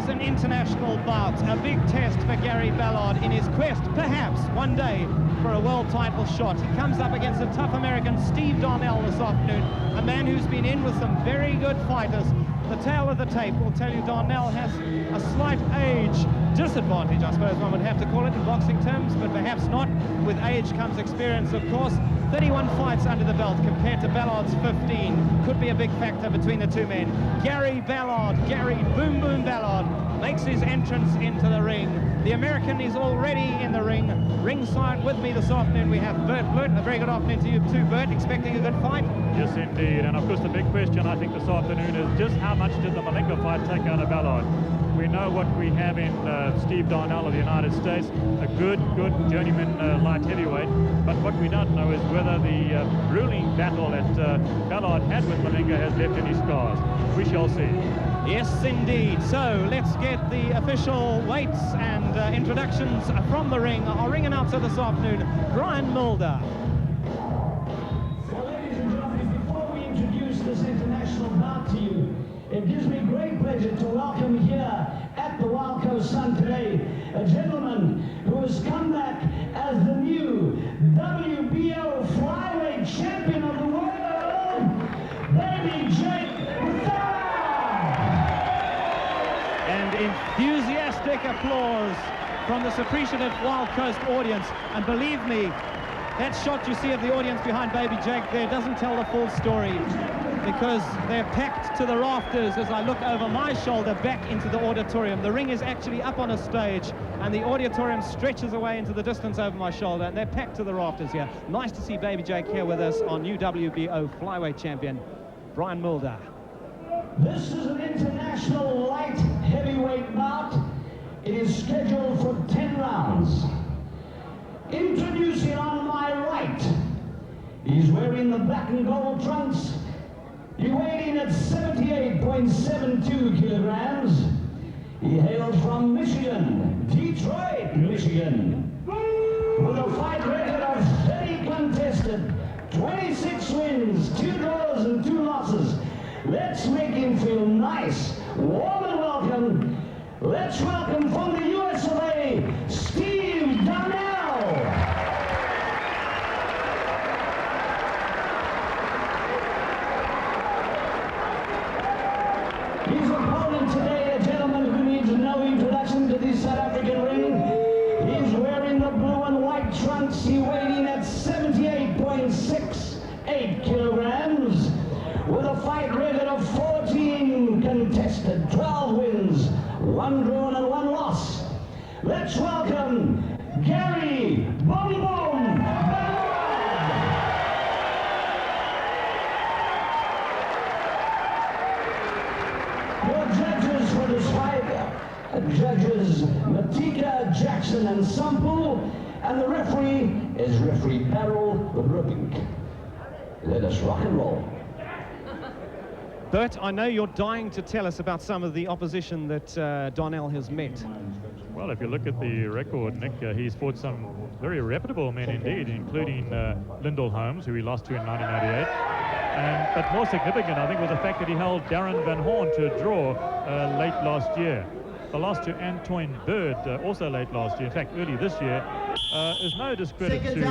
an international bout, a big test for Gary Ballard in his quest, perhaps, one day for a world title shot. He comes up against a tough American, Steve Darnell, this afternoon, a man who's been in with some very good fighters. The tail of the tape will tell you Darnell has a slight age disadvantage, I suppose one would have to call it in boxing terms, but perhaps not. With age comes experience, of course. 31 fights under the belt compared to Ballard's 15. Could be a big factor between the two men. Gary Ballard, Gary Boom Boom Ballard, makes his entrance into the ring. The American is already in the ring. Ringside with me this afternoon we have Bert Blurt. A very good afternoon to you too, Bert. Expecting a good fight? Yes, indeed. And of course the big question I think this afternoon is just how much did the Malinga fight take out of Ballard? We know what we have in Steve Darnell of the United States, a good journeyman light heavyweight. But what we don't know is whether the grueling battle that Ballard had with Malinga has left any scars. We shall see. Yes, indeed. So let's get the official weights and introductions from the ring. Our ring announcer this afternoon, Brian Mulder. Well, ladies and gentlemen, before we introduce this international bout to you, it gives me great pleasure to welcome here at the Wild Coast Sun today a gentleman who has come back as the new WBO flyweight champion of the world, Baby Jake. And enthusiastic applause from this appreciative Wild Coast audience. And believe me, that shot you see of the audience behind Baby Jake there doesn't tell the full story, because they're packed to the rafters as I look over my shoulder back into the auditorium. The ring is actually up on a stage, and the auditorium stretches away into the distance over my shoulder, and they're packed to the rafters here. Nice to see Baby Jake here with us, our new WBO flyweight champion, Brian Mulder. This is an international light heavyweight bout. It is scheduled for 10 rounds. Introducing on my right, he's wearing the black and gold trunks. He weighed in at 78.72 kilograms. He hails from Michigan, Detroit, Michigan, with a fight record of 30 contested, 26 wins, 2 draws and 2 losses. Let's make him feel nice, warm and welcome. Let's welcome from the US of A, Steve Darnell. His opponent today, a gentleman who needs no introduction to this South African ring. He's wearing the blue and white trunks. He weighed in at 78.68 kilograms. With a fight record of 14 contested, 12 wins, 1 drawn and 1 loss. Let's welcome Gary Boom Boom Ballard. Your judges for this fight, judges Matika, Jackson and Sample, and the referee is referee Beryl Rupink. Let us rock and roll. Bert, I know you're dying to tell us about some of the opposition that Darnell has met. Well, if you look at the record, Nick, he's fought some very reputable men indeed, including Lyndall Holmes, who he lost to in 1988. But more significant, I think, was the fact that he held Darren Van Horn to a draw late last year. The loss to Antoine Bird, also late last year, in fact, early this year, is no discredit to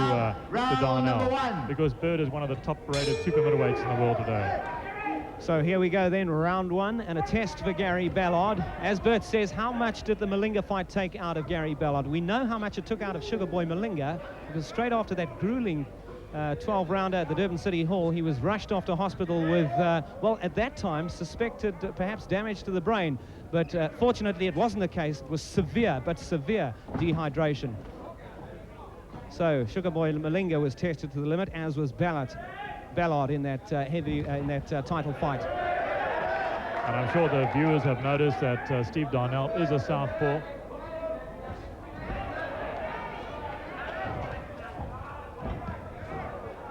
Darnell, because Bird is one of the top-rated super middleweights in the world today. So here we go then, round 1, and a test for Gary Ballard. As Bert says, how much did the Malinga fight take out of Gary Ballard? We know how much it took out of Sugar Boy Malinga, because straight after that grueling 12-rounder at the Durban City Hall, he was rushed off to hospital with, well, at that time, suspected perhaps damage to the brain. But fortunately, it wasn't the case. It was severe, but severe dehydration. So Sugar Boy Malinga was tested to the limit, as was Ballard in that title fight. And I'm sure the viewers have noticed that Steve Darnell is a southpaw.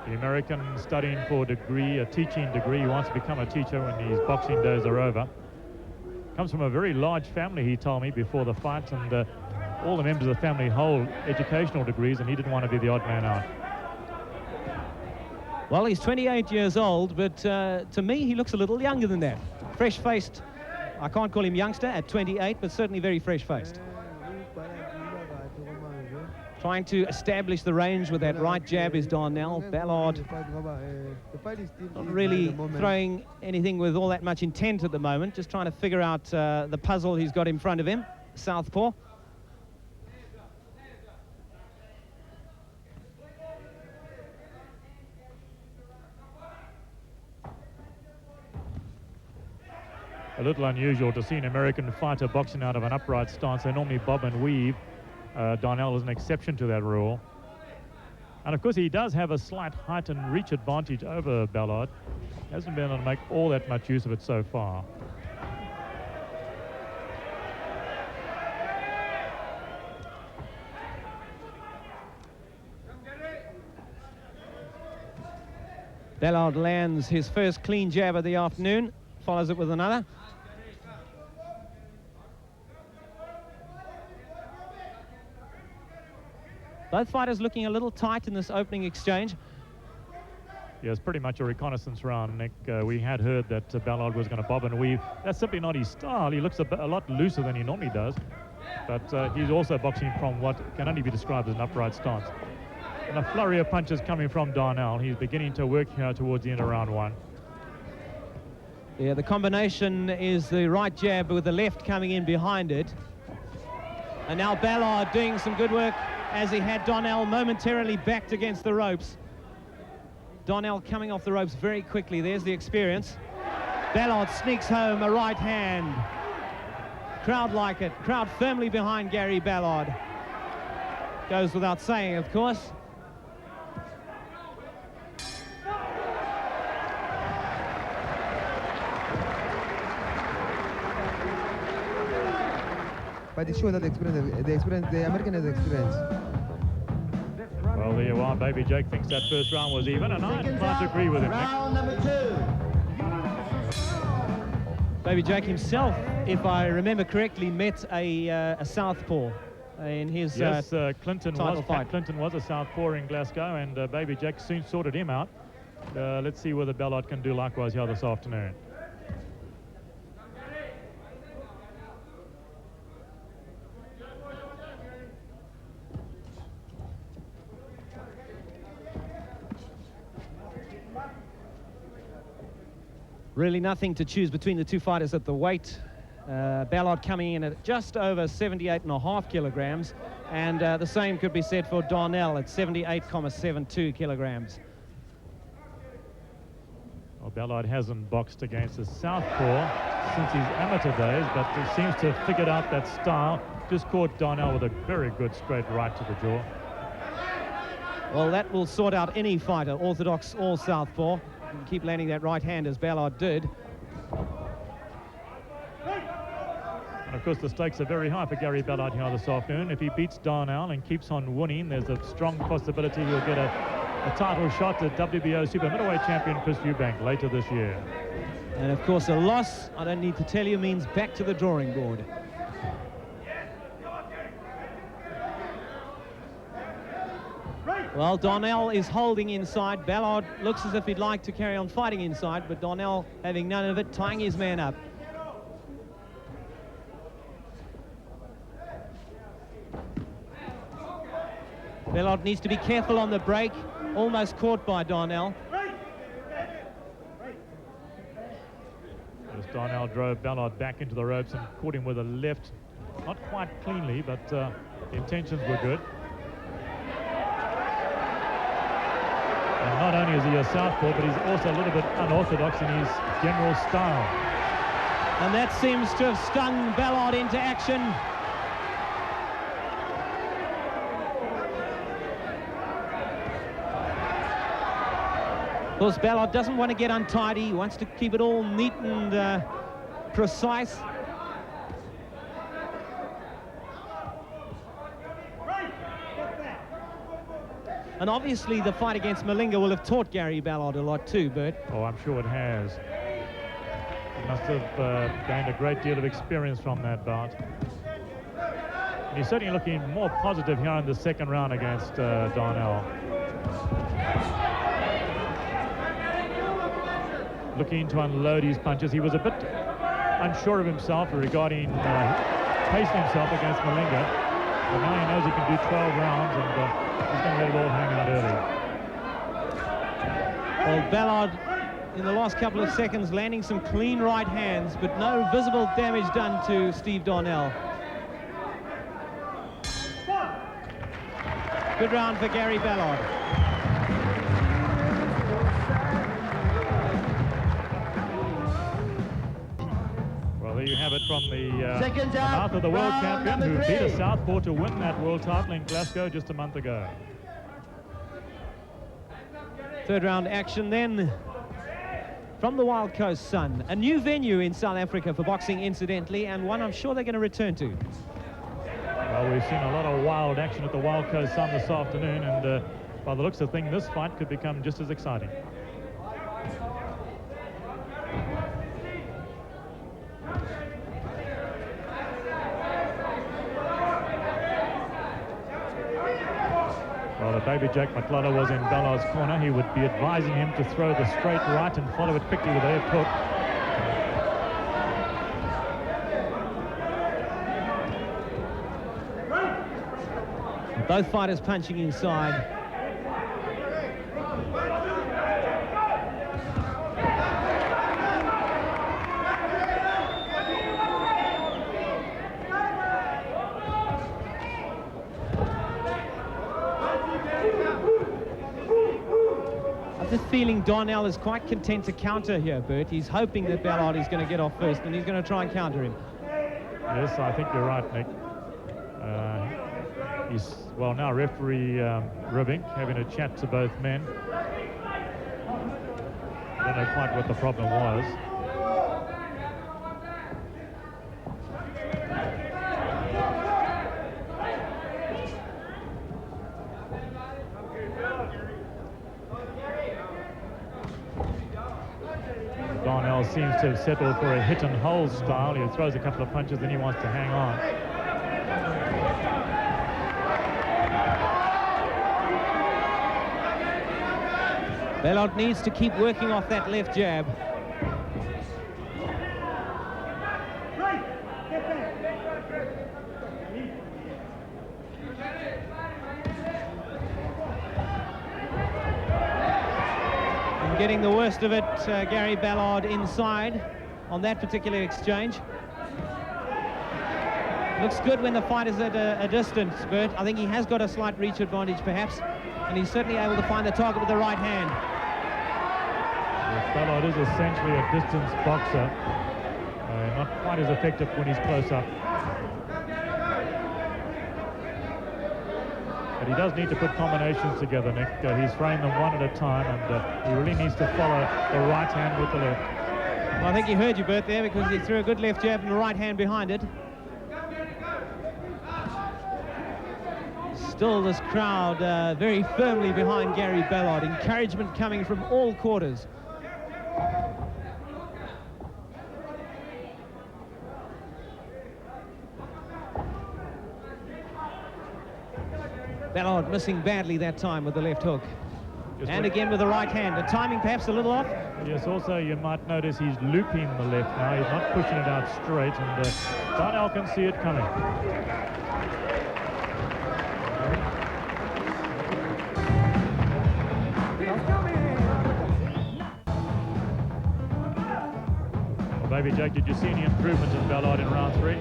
The American studying for a degree, a teaching degree. He wants to become a teacher when his boxing days are over. Comes from a very large family, he told me before the fight, and all the members of the family hold educational degrees, and he didn't want to be the odd man out. Well, he's 28 years old, but to me, he looks a little younger than that. Fresh-faced, I can't call him youngster at 28, but certainly very fresh-faced. Trying to establish the range with that right jab is Darnell. Ballard not really throwing anything with all that much intent at the moment, just trying to figure out the puzzle he's got in front of him, southpaw. A little unusual to see an American fighter boxing out of an upright stance. They normally bob and weave. Darnell is an exception to that rule. And of course, he does have a slight height and reach advantage over Ballard. Hasn't been able to make all that much use of it so far. Ballard lands his first clean jab of the afternoon, follows it with another. Both fighters looking a little tight in this opening exchange. Yeah, it's pretty much a reconnaissance round, Nick. We had heard that Ballard was going to bob and weave. That's simply not his style. He looks a lot looser than he normally does. But he's also boxing from what can only be described as an upright stance. And a flurry of punches coming from Darnell. He's beginning to work here towards the end of round one. Yeah, the combination is the right jab with the left coming in behind it. And now Ballard doing some good work as he had Darnell momentarily backed against the ropes. Darnell coming off the ropes very quickly. There's the experience. Ballard sneaks home a right hand. Crowd like it. Crowd firmly behind Gary Ballard. Goes without saying, of course. But it shows that the American has experience. Well, there you are. Baby Jake thinks that first round was even, and I can't agree with him, Nick. Round number 2. Baby Jake himself, if I remember correctly, met a southpaw in his Yes, Clinton title was. fight. Clinton was a southpaw in Glasgow, and Baby Jake soon sorted him out. Let's see whether Ballard can do likewise here this afternoon. Really nothing to choose between the two fighters at the weight. Ballard coming in at just over 78.5 kilograms, and the same could be said for Darnell at 78.72 kilograms. Well, Ballard hasn't boxed against a southpaw since his amateur days, but he seems to have figured out that style. Just caught Darnell with a very good straight right to the jaw. Well, that will sort out any fighter, orthodox or southpaw. Keep landing that right hand as Ballard did. And of course, the stakes are very high for Gary Ballard here this afternoon. If he beats Darnell and keeps on winning, there's a strong possibility he'll get a title shot at WBO Super Middleweight Champion Chris Eubank later this year. And of course, a loss, I don't need to tell you, means back to the drawing board. Well, Darnell is holding inside. Ballard looks as if he'd like to carry on fighting inside, but Darnell, having none of it, tying his man up. Ballard needs to be careful on the break. Almost caught by Darnell. As Darnell drove Ballard back into the ropes and caught him with a left. Not quite cleanly, but the intentions were good. And not only is he a southpaw, but he's also a little bit unorthodox in his general style. And that seems to have stung Ballard into action. Of course, Ballard doesn't want to get untidy. He wants to keep it all neat and precise. And obviously the fight against Malinga will have taught Gary Ballard a lot too, Bert. Oh, I'm sure it has. He must have gained a great deal of experience from that bout. And he's certainly looking more positive here in the second round against Darnell. Looking to unload his punches. He was a bit unsure of himself regarding pacing himself against Malinga. But now he knows he can do 12 rounds, and he's going to let it all hang out early. Well, Ballard, in the last couple of seconds, landing some clean right hands, but no visible damage done to Steve Darnell. Good round for Gary Ballard. Well, there you have it from the mouth of the world champion who beat a southpaw to win that world title in Glasgow just a month ago. Third round action then from the Wild Coast Sun, a new venue in South Africa for boxing, incidentally, and one I'm sure they're going to return to. Well, we've seen a lot of wild action at the Wild Coast Sun this afternoon, and by the looks of things, this fight could become just as exciting. Well, if baby Jack McCullough was in Ballard's corner, he would be advising him to throw the straight right and follow it quickly with a left hook. Both fighters punching inside. I'm just feeling Darnell is quite content to counter here, Bert. He's hoping that Ballard is going to get off first, and he's going to try and counter him. Yes, I think you're right, Nick. He's, well, now referee Ribbing having a chat to both men. I don't know quite what the problem was. Darnell seems to have settled for a hit and hold style. He throws a couple of punches, then he wants to hang on. Ballard needs to keep working off that left jab. And getting the worst of it, Gary Ballard inside on that particular exchange. Looks good when the fight is at a distance, Bert. I think he has got a slight reach advantage, perhaps, and he's certainly able to find the target with the right hand. Ballard is essentially a distance boxer, not quite as effective when he's close up. But he does need to put combinations together, Nick. He's framed them one at a time, and he really needs to follow the right hand with the left. Well, I think he heard you, Bert, there, because he threw a good left jab and the right hand behind it. Still this crowd very firmly behind Gary Ballard. Encouragement coming from all quarters. Ballard missing badly that time with the left hook. And again with the right hand. The timing perhaps a little off. Yes, also you might notice he's looping the left now. He's not pushing it out straight, and Darnell can see it coming. Well, baby Jake, did you see any improvement in Ballard in round 3?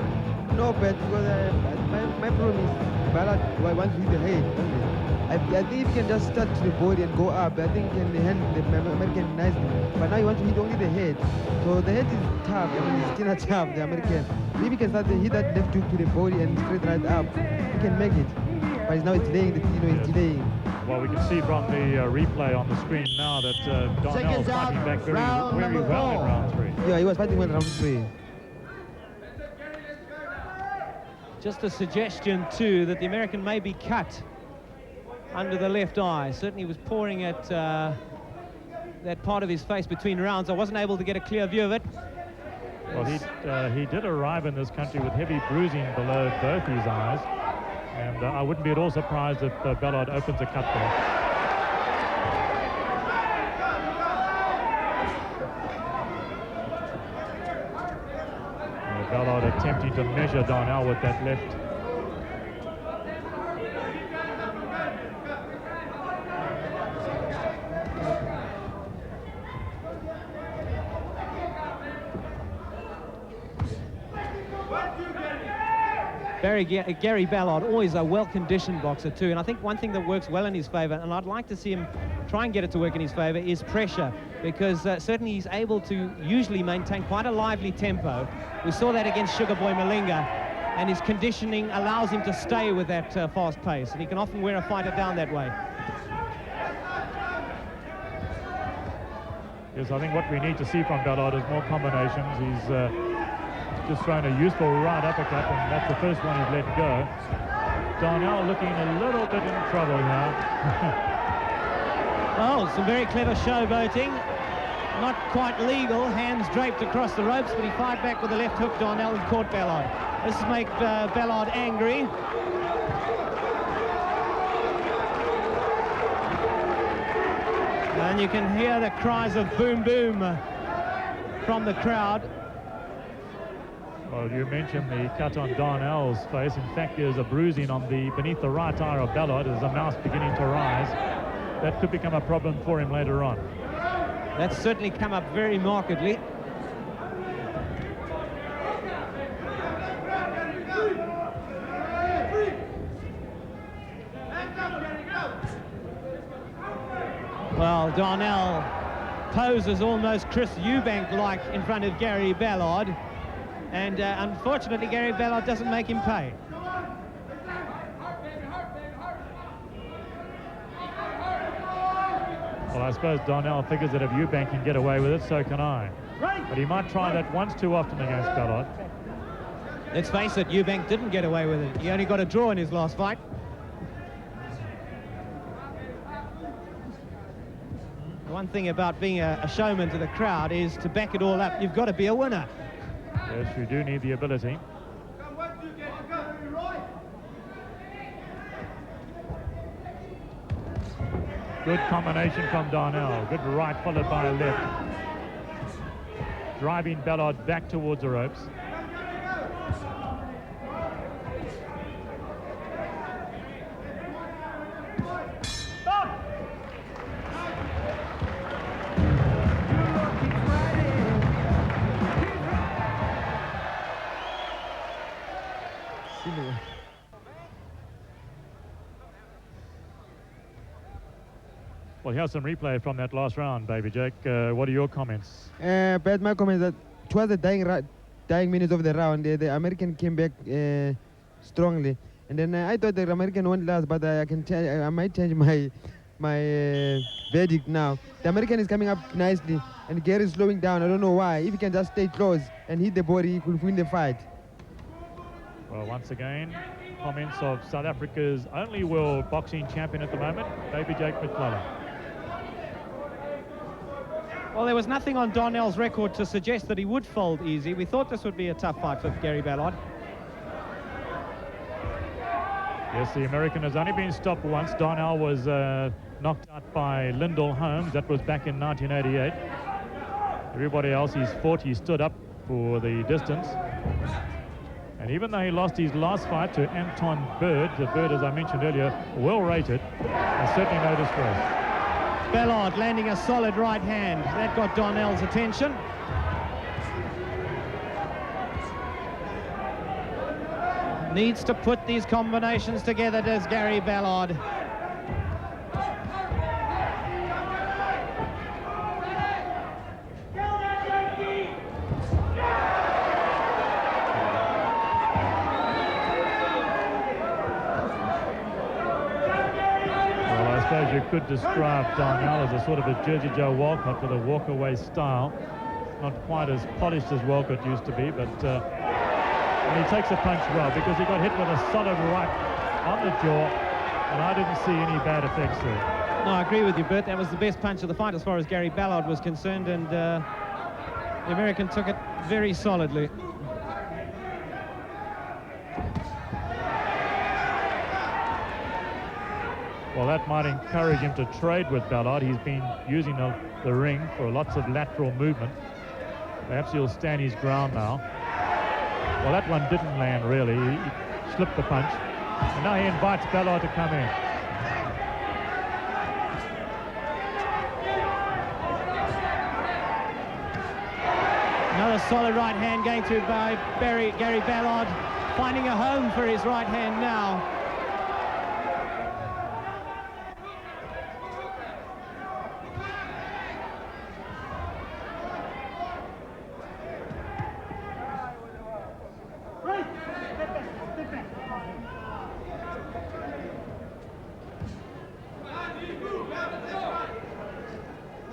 No, but because my problem is Ballard wants to hit the head only. I think if he can just start to the body and go up, I think he can handle the American nicely. But now he wants to hit only the head. So the head is tough. I mean, it's kind of tough, the American. If he can start to hit that left hook to the body and straight right up, he can make it. But now it's delaying. It's delaying. Well, we can see from the replay on the screen now that Darnell is fighting back very well in round 3. Yeah, he was fighting well in round 3. Just a suggestion, too, that the American may be cut under the left eye. Certainly was pouring at that part of his face between rounds. I wasn't able to get a clear view of it. Well, he did arrive in this country with heavy bruising below both his eyes, and I wouldn't be at all surprised if Ballard opens a cut there. to measure Darnell with that left. Gary Ballard, always a well-conditioned boxer too, and I think one thing that works well in his favour, and I'd like to see him try and get it to work in his favour, is pressure, because certainly he's able to usually maintain quite a lively tempo. We saw that against Sugar Boy Malinga, and his conditioning allows him to stay with that fast pace, and he can often wear a fighter down that way. Yes, I think what we need to see from Ballard is more combinations. He's just thrown a useful right uppercut, and that's the first one he's let go. Darnell looking a little bit in trouble now. Oh, some very clever showboating. Not quite legal, hands draped across the ropes, but he fired back with a left hook, Darnell, and caught Ballard. This makes Ballard angry. And you can hear the cries of boom, boom from the crowd. Well, you mentioned the cut on Darnell's face. In fact, there's a bruising on beneath the right eye of Ballard. There's a mouse beginning to rise. That could become a problem for him later on. That's certainly come up very markedly. Well, Darnell poses almost Chris Eubank-like in front of Gary Ballard. And unfortunately, Gary Ballard doesn't make him pay. Well, I suppose Darnell figures that if Eubank can get away with it, so can I. But he might try that once too often against Ballard. Let's face it, Eubank didn't get away with it. He only got a draw in his last fight. The one thing about being a showman to the crowd is to back it all up. You've got to be a winner. Yes, you do need the ability. Good combination from Darnell. Good right followed by a left. Driving Ballard back towards the ropes. Well, here's some replay from that last round, Baby Jake. What are your comments? But my comment is that towards the dying minutes of the round, the American came back strongly, and then I thought the American won't last, but I might change my verdict now. The American is coming up nicely, and Gary is slowing down. I don't know why. If he can just stay close and hit the body, he could win the fight. Well, once again, comments of South Africa's only world boxing champion at the moment, Baby Jake McClellan. Well, there was nothing on Darnell's record to suggest that he would fold easy. We thought this would be a tough fight for Gary Ballard. Yes, the American has only been stopped once. Darnell was knocked out by Lyndall Holmes. That was back in 1988. Everybody else he's fought, he stood up for the distance. And even though he lost his last fight to Anton Bird, the Bird, as I mentioned earlier, well rated, and certainly no disgrace. Ballard landing a solid right hand. That got Darnell's attention. Needs to put these combinations together, does Gary Ballard. You could describe Darnell as a sort of a Jersey Joe Walcott with a walk-away style. Not quite as polished as Walcott used to be, but and he takes a punch well, because he got hit with a solid right on the jaw, and I didn't see any bad effects there. No, I agree with you, Bert. That was the best punch of the fight as far as Gary Ballard was concerned, and the American took it very solidly. Well, that might encourage him to trade with Ballard. He's been using the ring for lots of lateral movement. Perhaps he'll stand his ground now. Well, that one didn't land, really. He slipped the punch. And now he invites Ballard to come in. Another solid right hand going through by Gary Ballard, finding a home for his right hand now.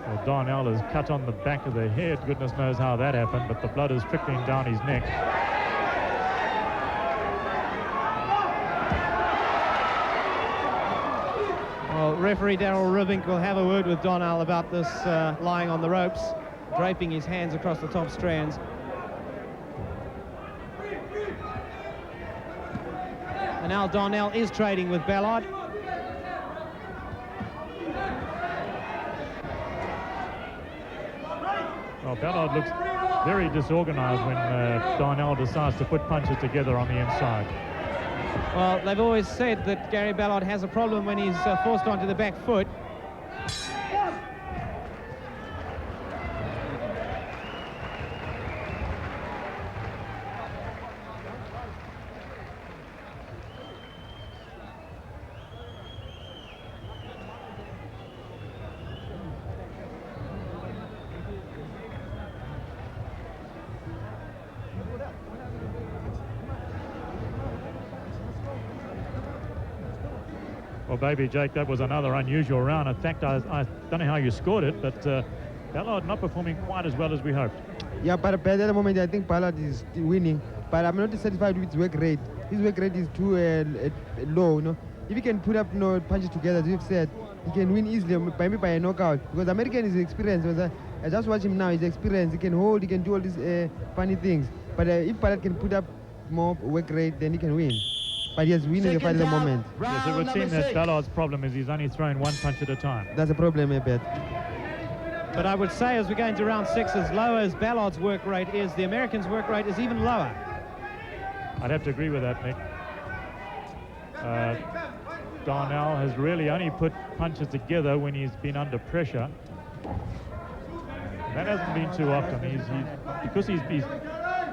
Well, Darnell is cut on the back of the head. Goodness knows how that happened, but the blood is trickling down his neck. Well, referee Darrell Rubink will have a word with Darnell about this lying on the ropes, draping his hands across the top strands. And now Darnell is trading with Ballard. Well, Ballard looks very disorganized when Darnell decides to put punches together on the inside. Well, they've always said that Gary Ballard has a problem when he's forced onto the back foot. Well, baby Jake, that was another unusual round. In fact, I don't know how you scored it, but Ballard not performing quite as well as we hoped. Yeah, but at the moment, I think Ballard is winning. But I'm not satisfied with his work rate. His work rate is too low. You know? If he can put up punches together, as you've said, he can win easily, maybe by a knockout. Because American is experienced. I just watch him now. He's experienced. He can hold. He can do all these funny things. But if Ballard can put up more work rate, then he can win. But he is winning the fight at the moment. Yes, it would seem that Ballard's problem is he's only throwing one punch at a time. That's a problem, I bet. But I would say as we go into round 6, as low as Ballard's work rate is, the American's work rate is even lower. I'd have to agree with that, Nick. Darnell has really only put punches together when he's been under pressure. That hasn't been too often. Because he's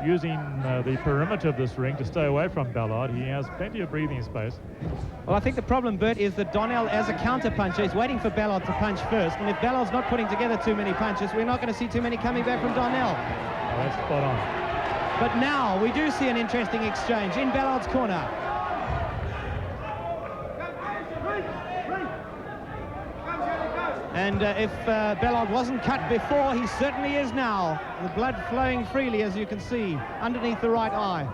using the perimeter of this ring to stay away from Ballard, he has plenty of breathing space. Well, I think the problem, Bert, is that Darnell, as a counter-puncher, is waiting for Ballard to punch first. And if Ballard's not putting together too many punches, we're not going to see too many coming back from Darnell. Oh, that's spot on. But now we do see an interesting exchange in Ballard's corner. And if Ballard wasn't cut before, he certainly is now. The blood flowing freely, as you can see, underneath the right eye.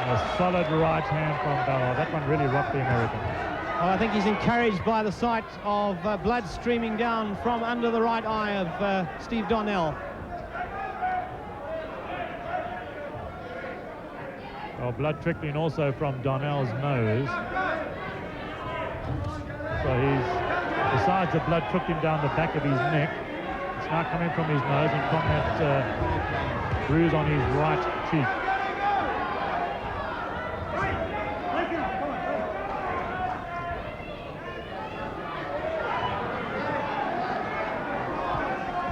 A solid right hand from Ballard. That one really rocked the American. Well, I think he's encouraged by the sight of blood streaming down from under the right eye of Steve Darnell. Well, blood trickling also from Darnell's nose. So besides the blood trickling down the back of his neck, it's now coming from his nose and from that bruise on his right cheek.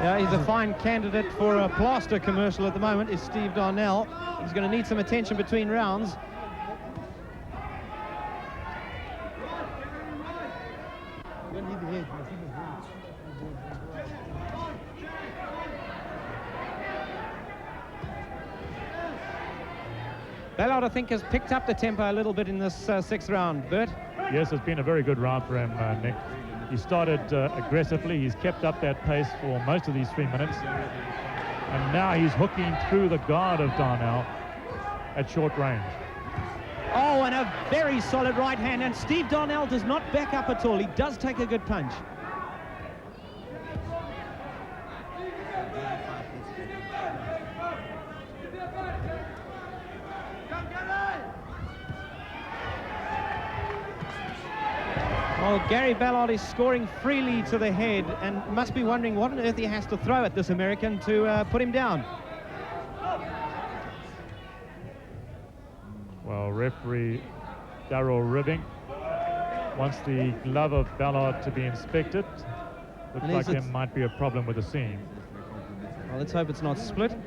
Yeah, he's a fine candidate for a plaster commercial at the moment, is Steve Darnell. He's going to need some attention between rounds. Ballard, I think, has picked up the tempo a little bit in this 6th round. Bert? Yes, it's been a very good round for him, Nick. He started aggressively. He's kept up that pace for most of these 3 minutes. And now he's hooking through the guard of Darnell at short range. Oh, and a very solid right hand. And Steve Darnell does not back up at all. He does take a good punch. Well, Gary Ballard is scoring freely to the head and must be wondering what on earth he has to throw at this American to put him down. Well, referee Darrell Ribbing wants the glove of Ballard to be inspected. Looks like there might be a problem with the seam. Well, let's hope it's not split.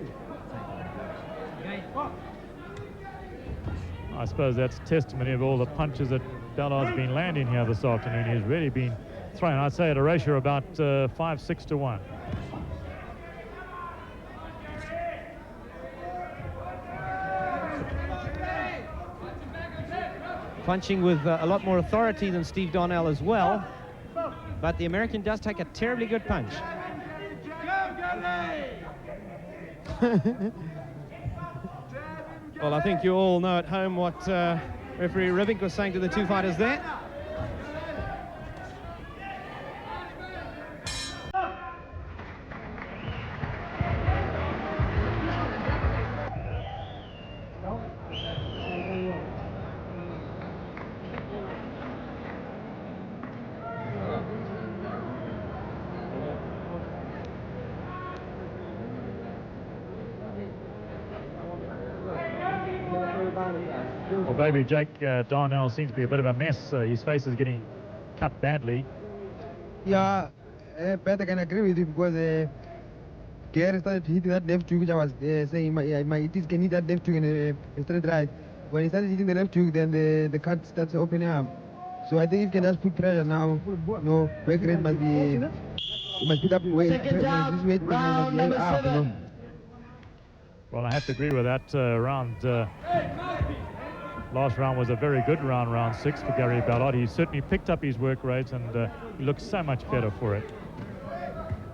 I suppose that's testimony of all the punches that Ballard's been landing here this afternoon. He's really been thrown, I'd say, at a ratio of about 5-6 to 1. Punching with a lot more authority than Steve Darnell as well. But the American does take a terribly good punch. Well, I think you all know at home what referee Ribbing was saying to the two fighters there. Well, baby Jake, Darnell seems to be a bit of a mess. His face is getting cut badly. Yeah, but I can agree with you because Gary started hitting that left hook, which I was saying it is can hit that left hook and started right. When he started hitting the left hook, then the cut starts opening up. So I think if you can just put pressure now, no, work rate must put up weight. This weight must be up, you know. Well, I have to agree with that. Last round was a very good round 6 for Gary Ballard. He certainly picked up his work rate and he looks so much better for it.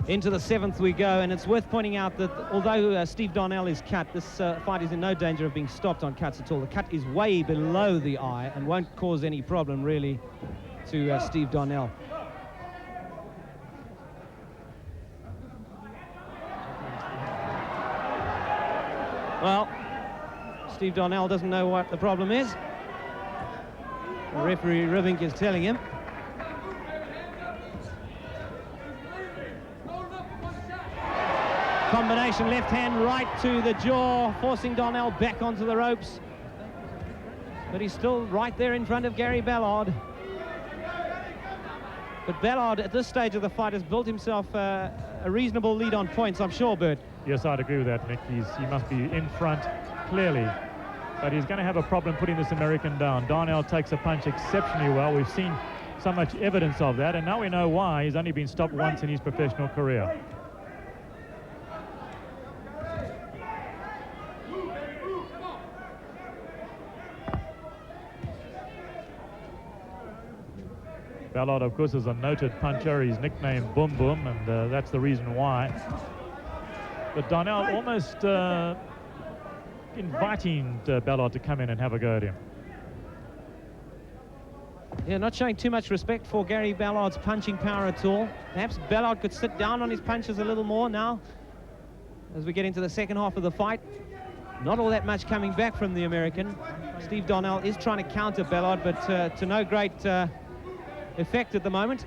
Into the 7th we go, and it's worth pointing out that although Steve Darnell is cut, this fight is in no danger of being stopped on cuts at all. The cut is way below the eye and won't cause any problem really to Steve Darnell. Well, Steve Darnell doesn't know what the problem is. The referee Ribbing is telling him. Combination left hand right to the jaw, forcing Darnell back onto the ropes. But he's still right there in front of Gary Ballard. But Ballard, at this stage of the fight, has built himself a reasonable lead on points, I'm sure, Bert. Yes, I'd agree with that, Nick. He must be in front, clearly. But he's going to have a problem putting this American down. Darnell takes a punch exceptionally well. We've seen so much evidence of that, and now we know why. He's only been stopped once in his professional career. Ballard, of course, is a noted puncher. He's nicknamed Boom Boom, and that's the reason why. But Darnell almost inviting Ballard to come in and have a go at him. Yeah, not showing too much respect for Gary Ballard's punching power at all. Perhaps Ballard could sit down on his punches a little more now as we get into the second half of the fight. Not all that much coming back from the American. Steve Darnell is trying to counter Ballard, but to no great effect at the moment.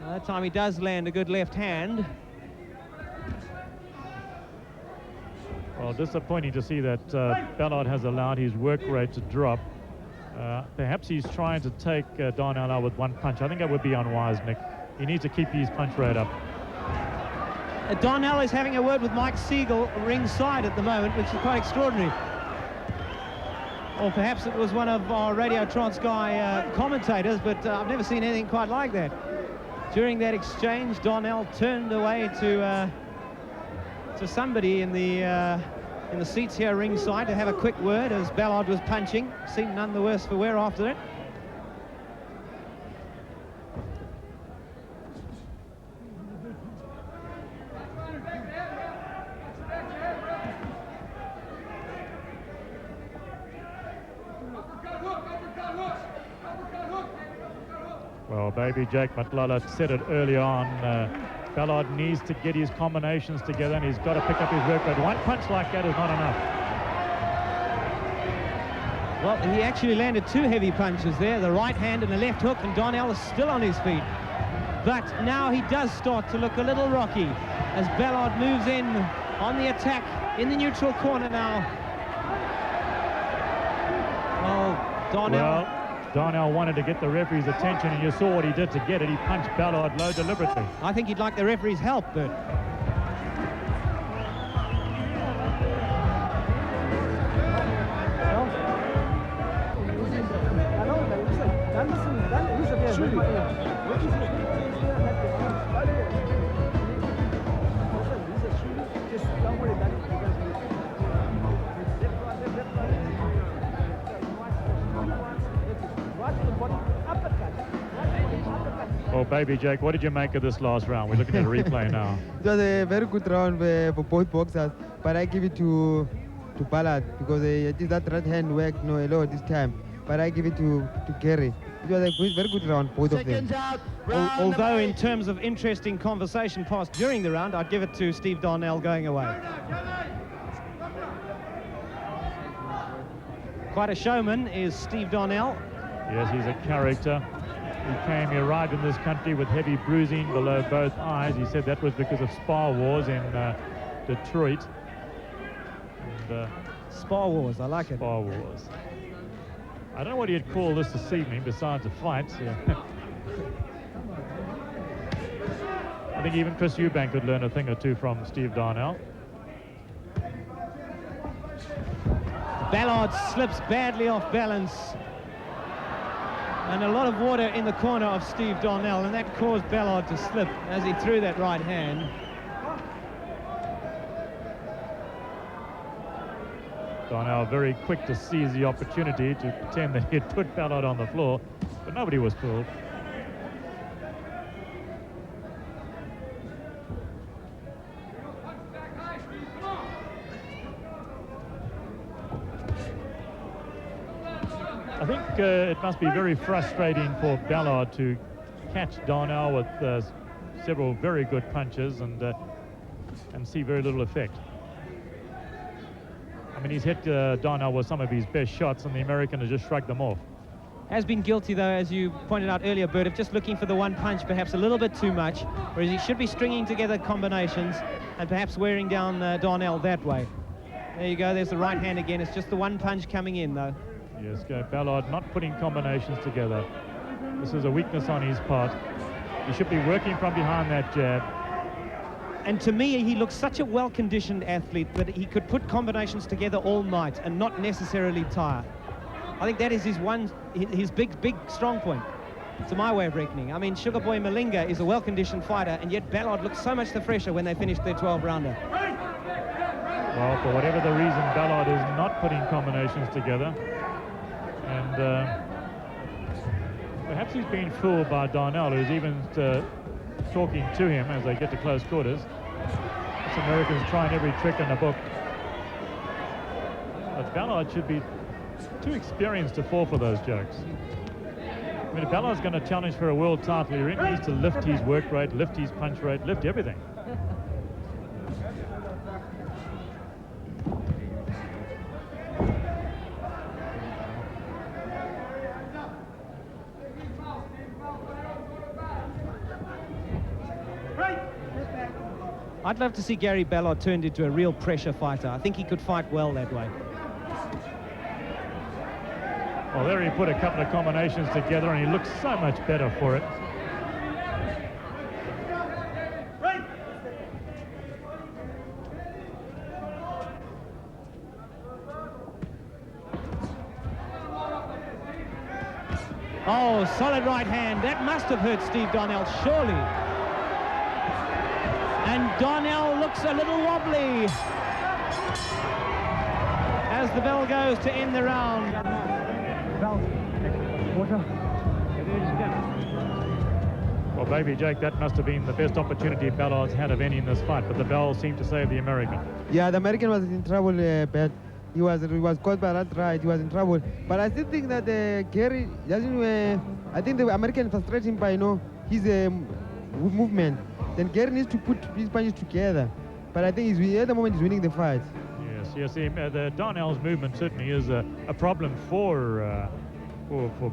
That time he does land a good left hand. Well, disappointing to see that Ballard has allowed his work rate to drop. Perhaps he's trying to take Darnell out with one punch. I think that would be unwise, Nick. He needs to keep his punch rate up. Darnell is having a word with Mike Siegel ringside at the moment, which is quite extraordinary. Or perhaps it was one of our Radio Transkei commentators, but I've never seen anything quite like that. During that exchange, Darnell turned away to somebody in the seats here ringside to have a quick word as Ballard was punching. Seemed none the worse for wear after it. Well, baby Jake McLullah said it early on. Ballard needs to get his combinations together, and he's got to pick up his work rate. One punch like that is not enough. Well, he actually landed two heavy punches there, the right hand and the left hook, and Darnell is still on his feet. But now he does start to look a little rocky as Ballard moves in on the attack in the neutral corner now. Oh, Darnell. Well, Darnell wanted to get the referee's attention, and you saw what he did to get it. He punched Ballard low deliberately. I think he'd like the referee's help, Bert. Well, baby Jake, what did you make of this last round? We're looking at a replay now. It was a very good round for both boxers, but I give it to Ballard because that right hand worked a lot this time. But I give it to Gary. It was a very good round, both of them. Although in terms of interesting conversation passed during the round, I'd give it to Steve Darnell going away. Quite a showman is Steve Darnell. Yes, he's a character. He arrived in this country with heavy bruising below both eyes. He said that was because of Spar Wars in Detroit. And, Spar Wars, I like it. Spar Wars. I don't know what he'd call this evening besides a fight. I think even Chris Eubank could learn a thing or two from Steve Darnell. Ballard slips badly off balance. And a lot of water in the corner of Steve Darnell, and that caused Ballard to slip as he threw that right hand. Darnell very quick to seize the opportunity to pretend that he had put Ballard on the floor, but nobody was fooled. I think it must be very frustrating for Ballard to catch Darnell with several very good punches and see very little effect. I mean, he's hit Darnell with some of his best shots, and the American has just shrugged them off. Has been guilty, though, as you pointed out earlier, Bert, of just looking for the one punch perhaps a little bit too much, whereas he should be stringing together combinations and perhaps wearing down Darnell that way. There you go, there's the right hand again. It's just the one punch coming in, though. Yes, Ballard not putting combinations together. This is a weakness on his part. He should be working from behind that jab. And to me, he looks such a well-conditioned athlete that he could put combinations together all night and not necessarily tire. I think that is his big, strong point, to my way of reckoning. I mean, Sugar Boy Malinga is a well-conditioned fighter, and yet Ballard looks so much the fresher when they finished their 12-rounder. Well, for whatever the reason, Ballard is not putting combinations together. And perhaps he's been fooled by Darnell, who's even talking to him as they get to close quarters. This American's trying every trick in the book. But Ballard should be too experienced to fall for those jokes. I mean, if Ballard's going to challenge for a world title, he needs to lift his work rate, lift his punch rate, lift everything. I'd love to see Gary Ballard turned into a real pressure fighter. I think he could fight well that way. Well, there he put a couple of combinations together, and he looks so much better for it. Oh, solid right hand. That must have hurt Steve Darnell, surely. And Darnell looks a little wobbly as the bell goes to end the round. Well, baby Jake, that must have been the best opportunity Ballard's had of any in this fight, but the bell seemed to save the American. Yeah, the American was in trouble, but he was caught by that right. He was in trouble. But I still think that Gary doesn't. I think the American frustrated him by his movement. Then Gary needs to put his punches together. But I think at the moment he's winning the fight. Yes. The Darnell's movement certainly is a problem for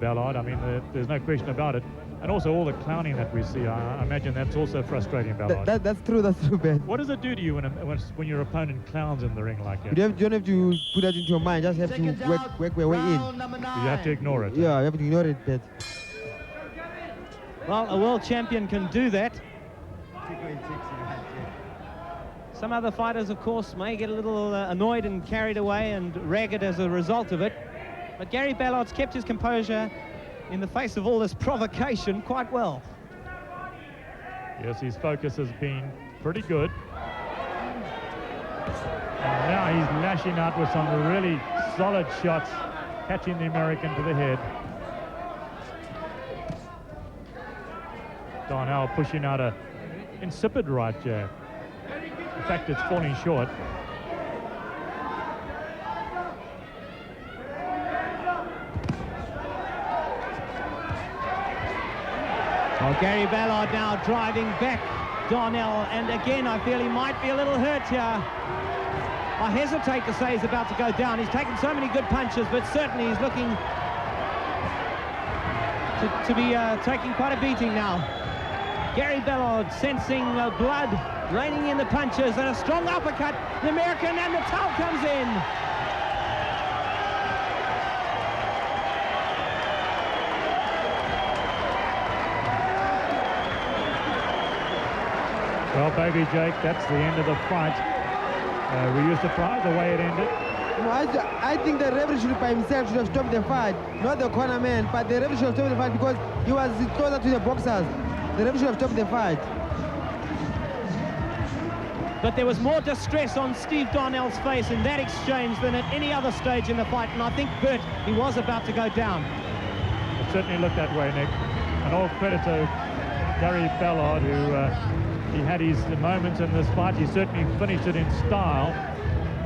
Ballard. I mean, there's no question about it. And also all the clowning that we see, I imagine that's also frustrating, Ballard. That's true, Ben. What does it do to you when your opponent clowns in the ring like that? You don't have to put that into your mind, just have to work your way in. You have to ignore it. Yeah, you have to ignore it, Ben. Well, a world champion can do that. Some other fighters, of course, may get a little annoyed and carried away and ragged as a result of it. But Gary Ballard's kept his composure in the face of all this provocation quite well. Yes, his focus has been pretty good. And now he's lashing out with some really solid shots, catching the American to the head. Darnell pushing out a insipid right jab. In fact, it's falling short. Well, Gary Ballard now driving back Darnell, and again I feel he might be a little hurt here. I hesitate to say he's about to go down. He's taken so many good punches, but certainly he's looking to be taking quite a beating now. Gary Ballard sensing blood raining in the punches, and a strong uppercut. The American, and the towel comes in. Well, baby Jake, that's the end of the fight. Were you surprised the way it ended? No, I think the referee should by himself should have stopped the fight, not the corner man, but the referee should have stopped the fight because he was closer to the boxers. The referee should have stopped the fight. But there was more distress on Steve Darnell's face in that exchange than at any other stage in the fight, and I think, Bert, he was about to go down. It certainly looked that way, Nick. And all credit to Gary Ballard, who he had his moments in this fight. He certainly finished it in style.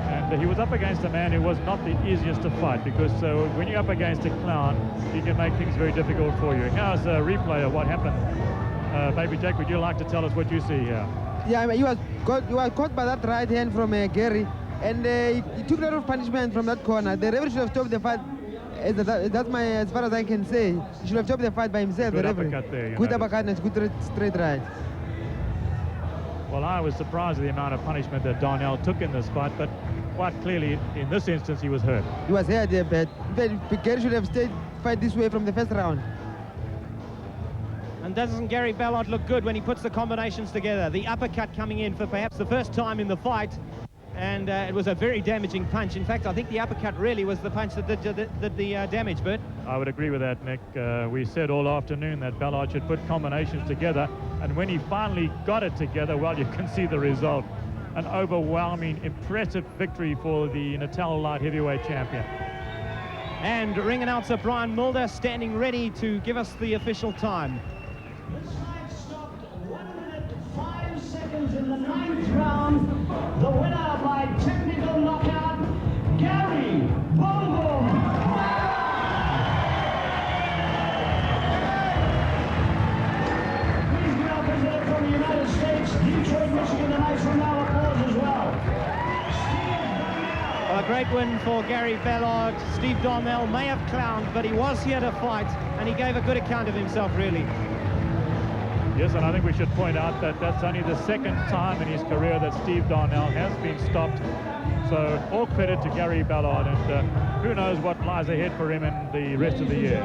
And he was up against a man who was not the easiest to fight, because when you're up against a clown, he can make things very difficult for you. Here's a replay of what happened. Baby Jack, would you like to tell us what you see here? Yeah, I mean, he was caught by that right hand from Gary, and he took a lot of punishment from that corner. The referee should have stopped the fight. That's as far as I can say. He should have stopped the fight by himself. Good the referee. uppercut there. Good uppercut and good straight right. Well, I was surprised at the amount of punishment that Darnell took in this fight, but quite clearly, in this instance, he was hurt. He was hurt there, but Gary should have stayed fight this way from the first round. And doesn't Gary Ballard look good when he puts the combinations together? The uppercut coming in for perhaps the first time in the fight, and it was a very damaging punch. In fact, I think the uppercut really was the punch that did the damage, Bert. I would agree with that, Nick. We said all afternoon that Ballard should put combinations together, and when he finally got it together, well, you can see the result. An overwhelming, impressive victory for the Natal light heavyweight champion. And ring announcer Brian Mulder standing ready to give us the official time. This fight stopped 1 minute 5 seconds in the 9th round. The winner by technical knockout, Gary Ballard. Please be represented from the United States, Detroit, Michigan, and nice round of applause as well. Well, a great win for Gary Ballard. Steve Darnell may have clowned, but he was here to fight, and he gave a good account of himself, really. Yes, and I think we should point out that that's only the second time in his career that Steve Darnell has been stopped. So all credit to Gary Ballard, and who knows what lies ahead for him in the rest of the year.